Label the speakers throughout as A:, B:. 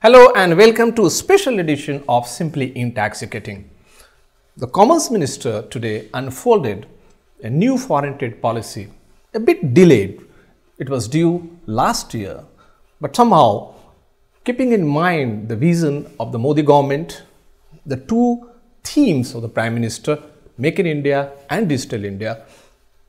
A: Hello and welcome to a special edition of Simply inTAXicating. The Commerce Minister today unfolded a new foreign trade policy, a bit delayed. It was due last year, but somehow, keeping in mind the vision of the Modi government, the two themes of the Prime Minister, Make in India and Digital India,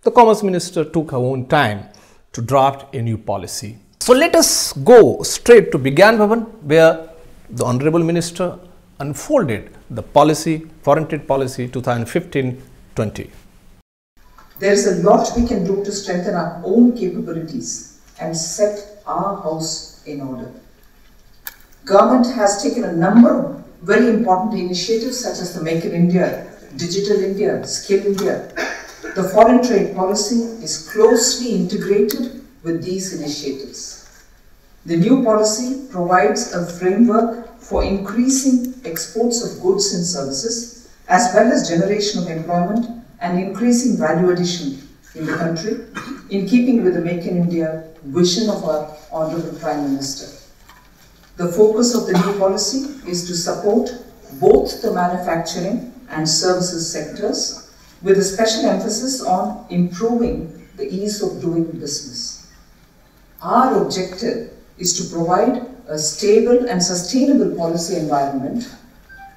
A: the Commerce Minister took her own time to draft a new policy. So let us go straight to Vigyan Bhavan, where the Honorable Minister unfolded the policy, foreign trade policy 2015-20.
B: There is a lot we can do to strengthen our own capabilities and set our house in order. Government has taken a number of very important initiatives such as the Make in India, Digital India, Skill India. The foreign trade policy is closely integrated with these initiatives. The new policy provides a framework for increasing exports of goods and services, as well as generation of employment and increasing value addition in the country, in keeping with the Make in India vision of our Honorable Prime Minister. The focus of the new policy is to support both the manufacturing and services sectors, with a special emphasis on improving the ease of doing business. Our objective is to provide a stable and sustainable policy environment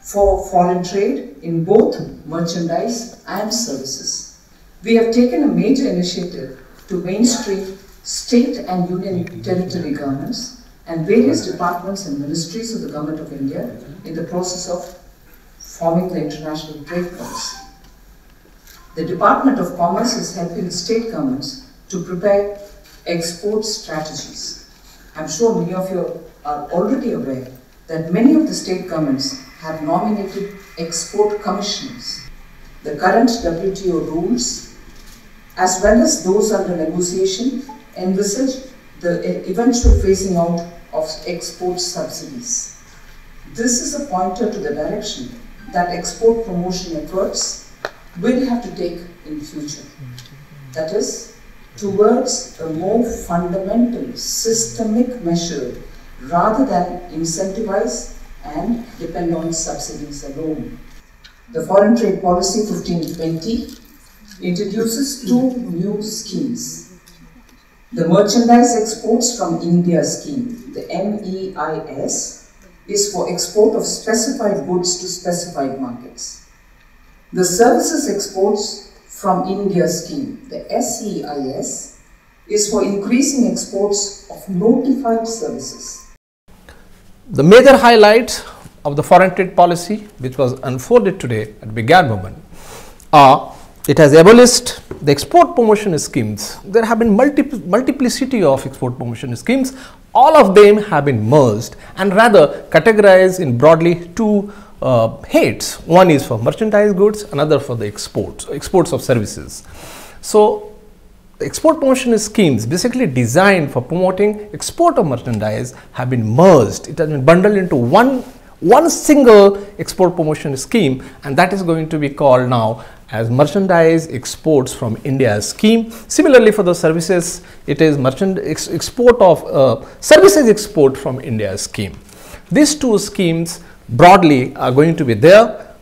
B: for foreign trade in both merchandise and services. We have taken a major initiative to mainstream state and union territory governments and various departments and ministries of the Government of India in the process of forming the international trade policy. The Department of Commerce is helping state governments to prepare export strategies. I'm sure many of you are already aware that many of the state governments have nominated export commissioners. The current WTO rules, as well as those under negotiation, envisage the eventual phasing out of export subsidies. This is a pointer to the direction that export promotion efforts will have to take in future. That is, towards a more fundamental systemic measure rather than incentivize and depend on subsidies alone. The Foreign Trade Policy 15-20 introduces two new schemes. The Merchandise Exports from India scheme, the MEIS, is for export of specified goods to specified markets. The Services Exports from India scheme, the SEIS, is for increasing exports of notified services.
A: The major highlights of the foreign trade policy, which was unfolded today at Vigyan Bhavan, are: it has abolished the export promotion schemes. There have been multiplicity of export promotion schemes. All of them have been merged and rather categorized in broadly two heads. One is for merchandise goods, another for the exports of services. So the export promotion schemes, basically designed for promoting export of merchandise, have been merged. It has been bundled into one single export promotion scheme, and that is going to be called now as Merchandise Exports from India scheme. Similarly, for the services, it is Services Export from India scheme. These two schemes broadly are going to be there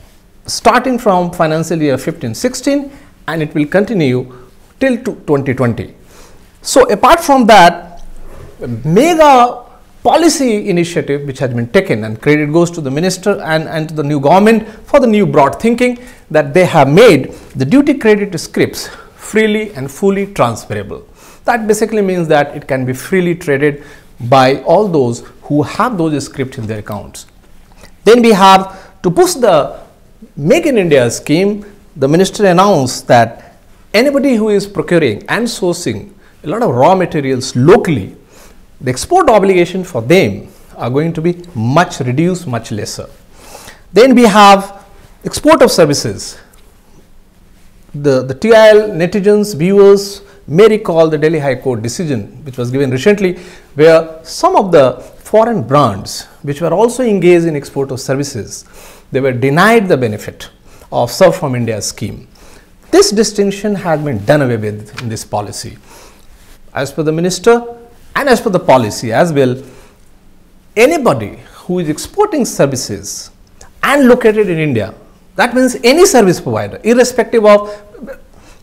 A: starting from financial year 15-16, and it will continue till 2020. So apart from that, mega policy initiative which has been taken, and credit goes to the minister and to the new government for the new broad thinking, that they have made the duty credit scripts freely and fully transferable. That basically means that it can be freely traded by all those who have those scripts in their accounts. Then we have, to push the Make in India scheme, the minister announced that anybody who is procuring and sourcing a lot of raw materials locally, the export obligation for them are going to be much reduced, much lesser. Then we have export of services. The TIOL netizens, viewers may recall the Delhi High Court decision which was given recently, where some of the foreign brands which were also engaged in export of services, they were denied the benefit of Serve from India scheme. This distinction has been done away with in this policy. As per the minister and as per the policy as well, anybody who is exporting services and located in India, that means any service provider, irrespective of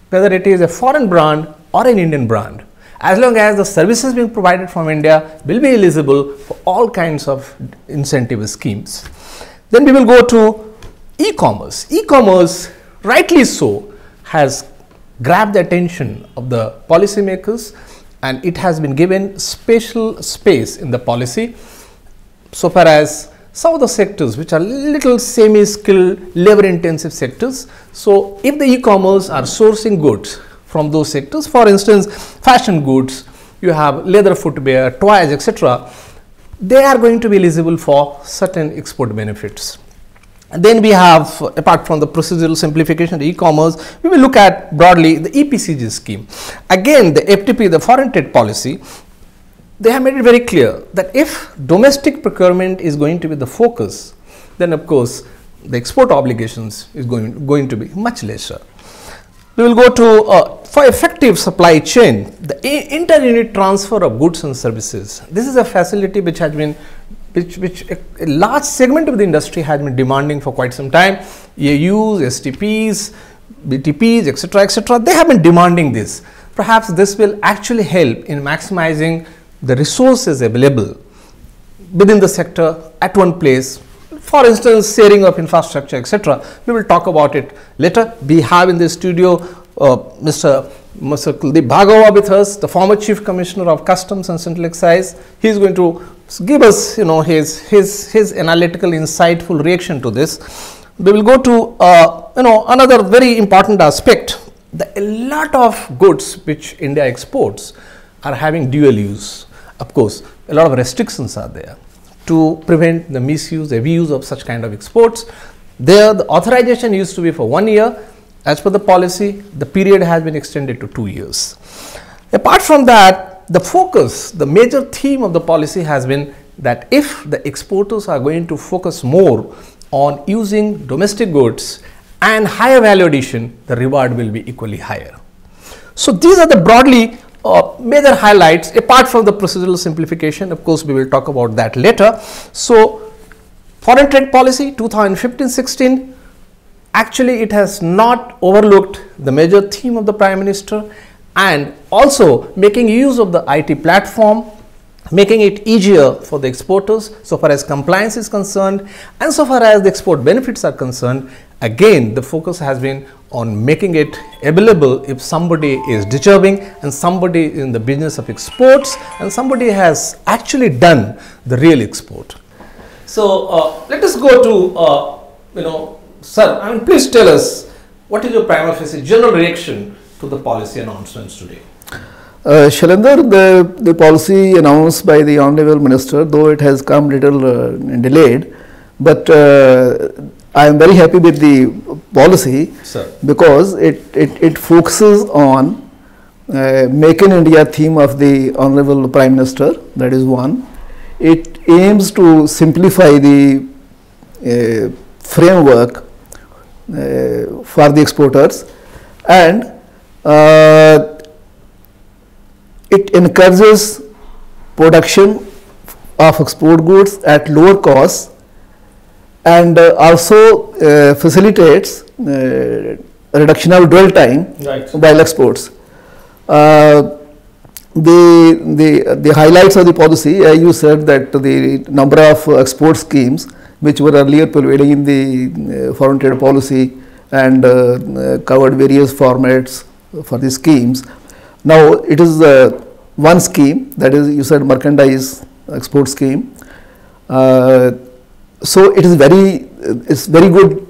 A: whether it is a foreign brand or an Indian brand, as long as the services being provided from India, will be eligible for all kinds of incentive schemes. Then we will go to e-commerce. E-commerce, rightly so, has grabbed the attention of the policymakers, and it has been given special space in the policy so far as some of the sectors which are little semi-skilled, labor-intensive sectors. So, if the e-commerce are sourcing goods from those sectors, for instance, fashion goods, you have leather footwear, toys, etc., they are going to be eligible for certain export benefits. And then we have, apart from the procedural simplification, the e-commerce, we will look at broadly the EPCG scheme. Again, the FTP, the foreign trade policy, they have made it very clear that if domestic procurement is going to be the focus, then of course the export obligations is going to be much lesser. We will go to for effective supply chain, the inter-unit transfer of goods and services. This is a facility which has been which a large segment of the industry has been demanding for quite some time. EAUs, STPs, BTPs, etc., they have been demanding this. Perhaps this will actually help in maximizing the resources available within the sector at one place. For instance, sharing of infrastructure, etc. We will talk about it later. We have in the studio Mr. Kuldeep Bhargava with us, the former Chief Commissioner of Customs and Central Excise. He is going to give us, his analytical, insightful reaction to this. We will go to, another very important aspect. A lot of goods which India exports are having dual use. Of course, a lot of restrictions are there to prevent the misuse, abuse of such kind of exports. There, the authorization used to be for 1 year. As per the policy, the period has been extended to 2 years. Apart from that, the focus, the major theme of the policy has been that if the exporters are going to focus more on using domestic goods and higher value addition, the reward will be equally higher. So, these are the broadly major highlights apart from the procedural simplification. Of course, we will talk about that later. So, foreign trade policy 2015-16, actually it has not overlooked the major theme of the Prime Minister, and also making use of the IT platform, making it easier for the exporters so far as compliance is concerned, and so far as the export benefits are concerned. Again, the focus has been on making it available if somebody is deserving and somebody is in the business of exports and somebody has actually done the real export. So, let us go to, sir, please tell us what is your prima facie general reaction to the policy announcements today?
C: Shailendra, the policy announced by the Honorable Minister, though it has come little delayed, but I am very happy with the policy, sir, because it focuses on Make in India theme of the Honorable Prime Minister, that is one. It aims to simplify the framework for the exporters, and it encourages production of export goods at lower costs, and also facilitates reduction of dwell time while exports. The highlights of the policy, you said that the number of export schemes which were earlier prevailing in the foreign trade policy and covered various formats for the schemes. Now it is one scheme, that is, you said merchandise export scheme. So it is very good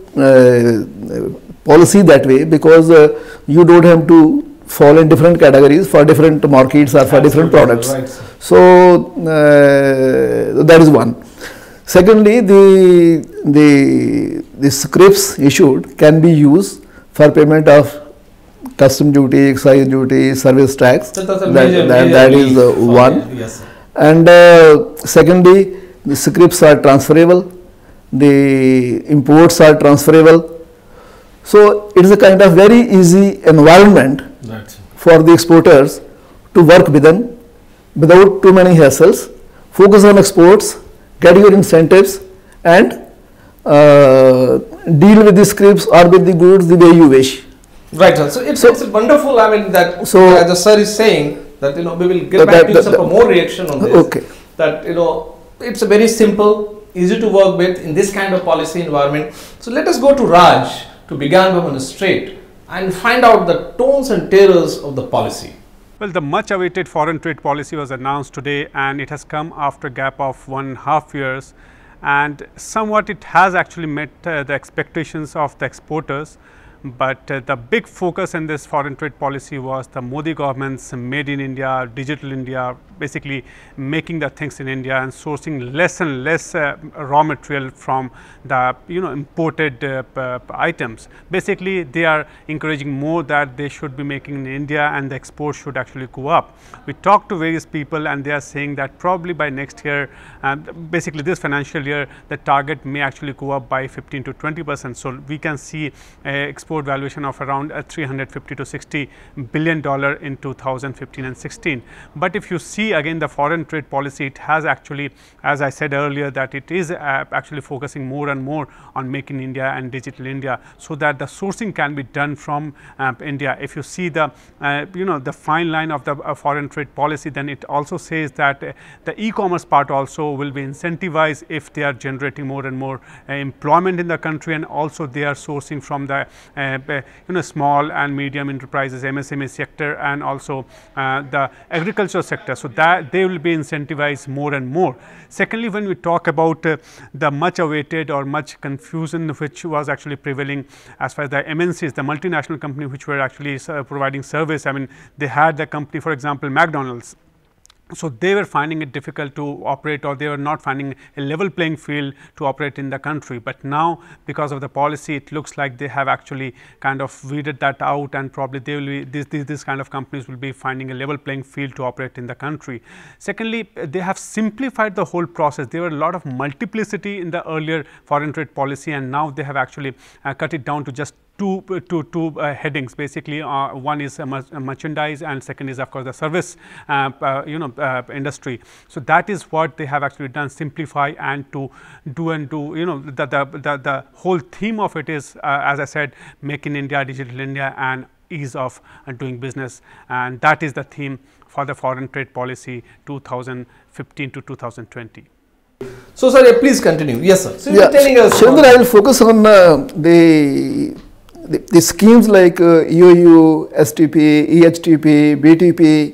C: policy that way, because you don't have to fall in different categories for different markets or for different products. Right. So that is one. Secondly, the scripts issued can be used for payment of custom duty, excise duty, service tax. That is one. Yes. And secondly, the scripts are transferable, the imports are transferable. So it is a kind of very easy environment for the exporters to work within without too many hassles, focus on exports, get your incentives and deal with the scripts or with the goods the way you wish.
A: Right, sir. So it's wonderful. I mean that as the sir is saying that we will get back to some more reaction on this.
C: Okay.
A: That it's a very simple, easy to work with in this kind of policy environment. So let us go to Raj to begin on the straight and find out the tones and terrors of the policy.
D: Well, the much awaited foreign trade policy was announced today, and it has come after a gap of 1.5 years, and somewhat it has actually met the expectations of the exporters. But the big focus in this foreign trade policy was the Modi government's Made in India, Digital India, basically making the things in India and sourcing less and less raw material from the imported items. Basically, they are encouraging more that they should be making in India and the exports should actually go up. We talked to various people and they are saying that probably by next year, basically this financial year, the target may actually go up by 15 to 20%. So we can see export valuation of around $350 to $60 billion in 2015 and 16. But if you see again the foreign trade policy, it has actually, as I said earlier, that it is actually focusing more and more on Make in India and Digital India, so that the sourcing can be done from India. If you see the the fine line of the foreign trade policy, then it also says that the e-commerce part also will be incentivized if they are generating more and more employment in the country, and also they are sourcing from the small and medium enterprises, MSME sector, and also the agriculture sector. So that they will be incentivized more and more. Secondly, when we talk about the much awaited or much confusion which was actually prevailing as far as the MNCs, the multinational company which were actually providing service, I mean they had the company, for example, McDonald's. So they were finding it difficult to operate, or they were not finding a level playing field to operate in the country. But now, because of the policy, it looks like they have actually kind of weeded that out, and probably they will be this kind of companies will be finding a level playing field to operate in the country. Secondly, they have simplified the whole process. There were a lot of multiplicity in the earlier foreign trade policy, and now they have actually cut it down to just two headings. Basically, one is merchandise, and second is of course the service industry. So that is what they have actually done, simplify and to do the whole theme of it is as I said, Make in India, Digital India, and ease of doing business, and that is the theme for the foreign trade policy 2015 to 2020.
A: So sir, please continue. Yes sir. So you are telling us.
C: Shailendra, I will focus on the schemes like EOU, STP, EHTP, BTP.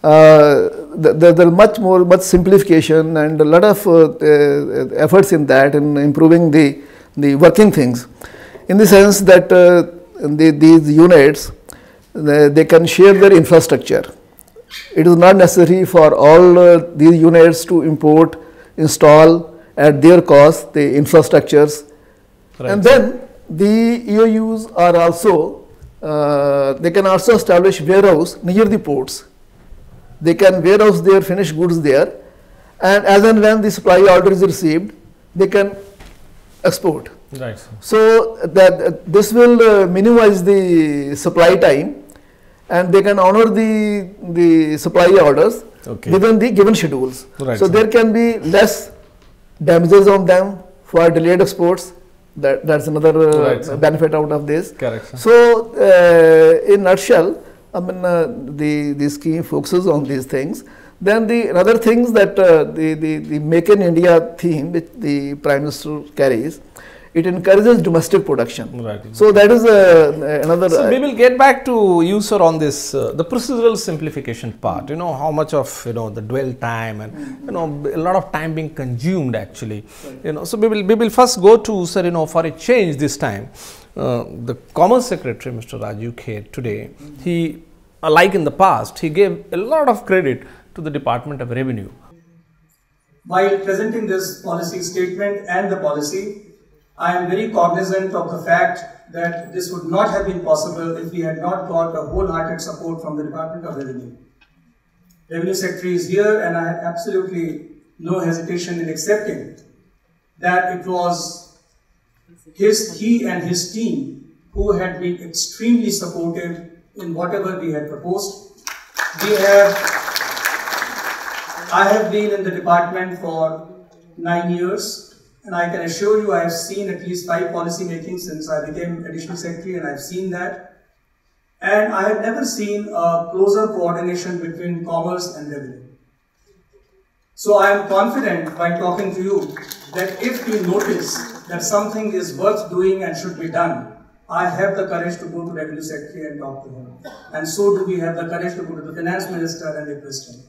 C: There are much simplification and a lot of efforts in that, in improving the working things, in the sense that these units they can share their infrastructure. It is not necessary for all these units to import, install at their cost the infrastructures, right. And then the EOUs are also they can also establish warehouse near the ports. They can warehouse their finished goods there, and as and when the supply order is received, they can export.
A: Right.
C: So that this will minimize the supply time, and they can honor the supply orders within the given schedules.
A: Right.
C: So there can be less damages on them for delayed exports. That's another benefit out of this.
A: Correct.
C: So in a nutshell, I mean the scheme focuses on these things. Then the other things that the Make in India theme which the Prime Minister carries, it encourages domestic production.
A: Right.
C: So that is another.
A: So we will get back to you, sir, on this the procedural simplification part. How much of the dwell time and a lot of time being consumed actually. Right. So we will first go to, sir, for a change this time. The Commerce Secretary, Mr. Rajiv Khet, today he, like in the past, he gave a lot of credit to the Department of Revenue.
E: While presenting this policy statement and the policy, I am very cognizant of the fact that this would not have been possible if we had not got a wholehearted support from the Department of Revenue. Revenue Secretary is here, and I have absolutely no hesitation in accepting that it was he and his team who had been extremely supportive in whatever we had proposed. I have been in the department for 9 years, and I can assure you I have seen at least 5 policy making since I became Additional Secretary, and I have seen that. And I have never seen a closer coordination between commerce and revenue. So I am confident by talking to you that if you notice that something is worth doing and should be done, I have the courage to go to Revenue Secretary and talk to him. And so do we have the courage to go to the Finance Minister and request him.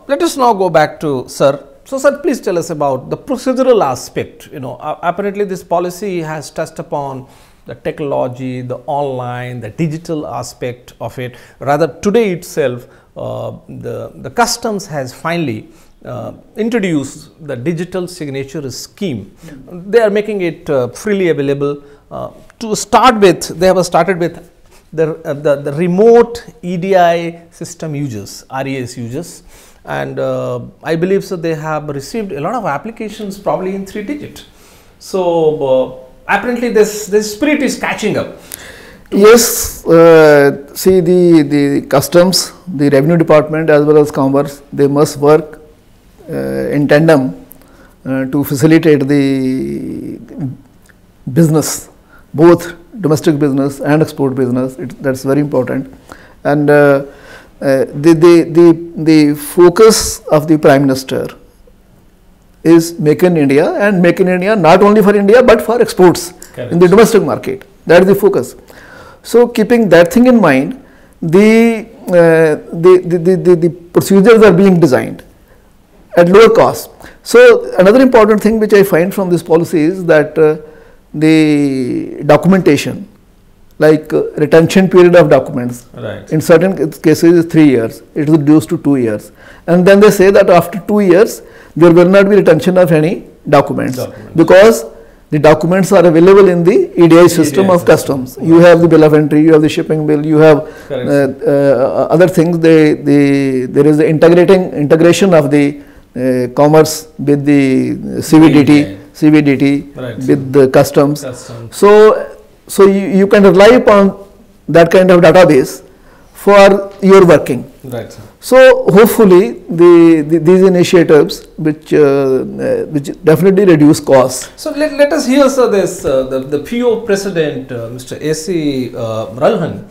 A: Let us now go back to Sir. So, Sir, please tell us about the procedural aspect. Apparently this policy has touched upon the technology, the online, the digital aspect of it. Rather, today itself, the customs has finally introduced the digital signature scheme. They are making it freely available. To start with, they have started with the remote EDI system users, RES users, and I believe so they have received a lot of applications, probably in 3 digit. So apparently this spirit is catching up.
C: Yes, see the customs, the revenue department as well as commerce, they must work in tandem to facilitate the business, both domestic business and export business. That's very important. And the focus of the Prime Minister is Make in India, and Make in India not only for India but for exports. Correct. In the domestic market. That is the focus. So keeping that thing in mind, the procedures are being designed at lower cost. So another important thing which I find from this policy is that the documentation, like retention period of documents, right, in certain cases is 3 years, it is reduced to 2 years, and then they say that after 2 years there will not be retention of any documents. Because the documents are available in the EDI system of customs. You have the bill of entry, you have the shipping bill, you have other things. There is the integration of the commerce with the CVDT right, with the customs. So you can rely upon that kind of database for your working. Right, sir. So hopefully these initiatives which definitely reduce costs.
A: So let us hear, sir, this the PO President Mr. A.C. Ralhan.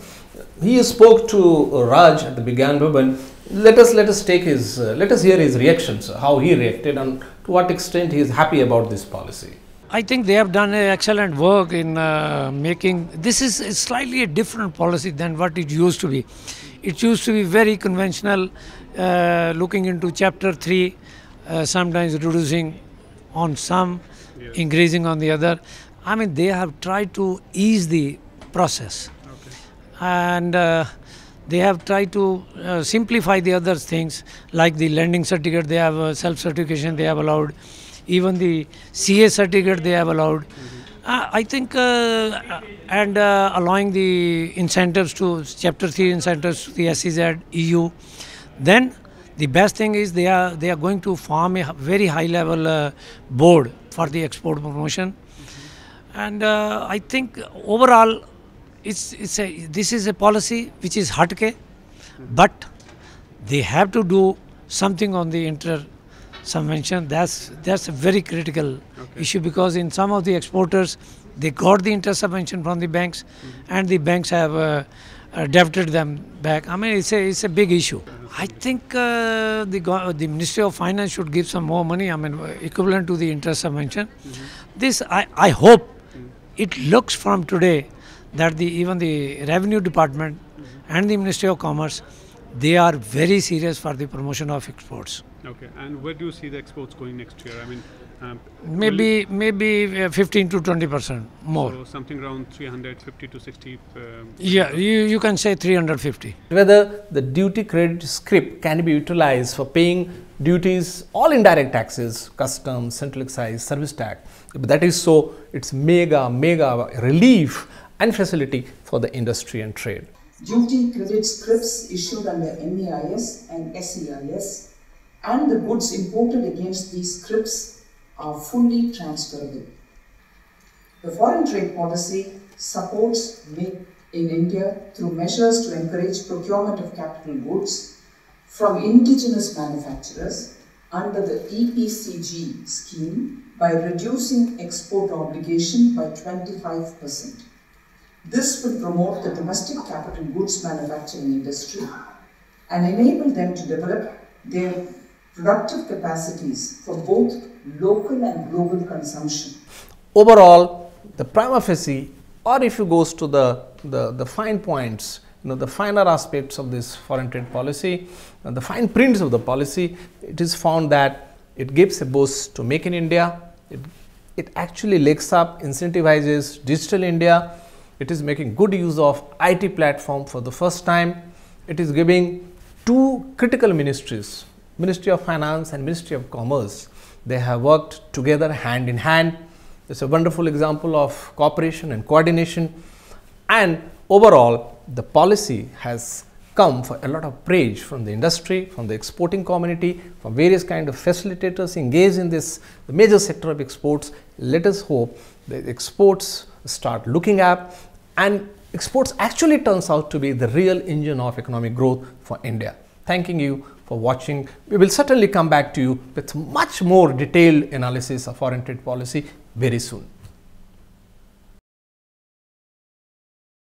A: He spoke to Raj at the Begyan Bhavan. Let us take his let us hear his reactions, how he reacted and to what extent he is happy about this policy.
F: I think they have done excellent work in making this is slightly a different policy than what it used to be. It used to be very conventional, looking into chapter 3, sometimes reducing on some, increasing on the other. I mean, they have tried to ease the process, and they have tried to simplify the other things, like the lending certificate. They have self-certification they have allowed. Even the CA certificate they have allowed. I think and allowing the incentives to chapter 3 incentives to the SEZ, EU. Then the best thing is they are going to form a very high level board for the export promotion. And I think overall this is a policy which is hatke, but they have to do something on the inter-subvention. That's a very critical issue, because in some of the exporters they got the inter-subvention from the banks, and the banks have debited them back. I mean, it's a big issue. I think the Ministry of Finance should give some more money, I mean equivalent to the inter-subvention. This I hope it looks from today that even the Revenue Department and the Ministry of Commerce, they are very serious for the promotion of exports.
D: Okay, and where do you see the exports going next year? I mean,
F: maybe 15 to 20% more.
D: So something around 350 to 60.
F: Yeah, you can say 350.
A: Whether the duty credit script can be utilized for paying duties, all indirect taxes, customs, central excise, service tax. If that is so, it's mega relief and facility for the industry and trade.
B: Duty credit scripts issued under MEIS and SEIS and the goods imported against these scripts are fully transferable. The foreign trade policy supports Make in India through measures to encourage procurement of capital goods from indigenous manufacturers under the EPCG scheme by reducing export obligation by 25%. This will promote the domestic capital goods manufacturing industry and enable them to develop their productive capacities for both local and global consumption.
A: Overall, the prima facie, or if you goes to the fine points, the finer aspects of this foreign trade policy, the fine prints of the policy, it is found that it gives a boost to Make in India. It actually legs up, incentivizes Digital India. It is making good use of IT platform for the first time. It is giving two critical ministries, Ministry of Finance and Ministry of Commerce. They have worked together hand in hand. It's a wonderful example of cooperation and coordination. And overall, the policy has come for a lot of praise from the industry, from the exporting community, from various kind of facilitators engaged in this the major sector of exports. Let us hope the exports start looking up, and exports actually turns out to be the real engine of economic growth for India. Thanking you for watching. We will certainly come back to you with much more detailed analysis of foreign trade policy very soon.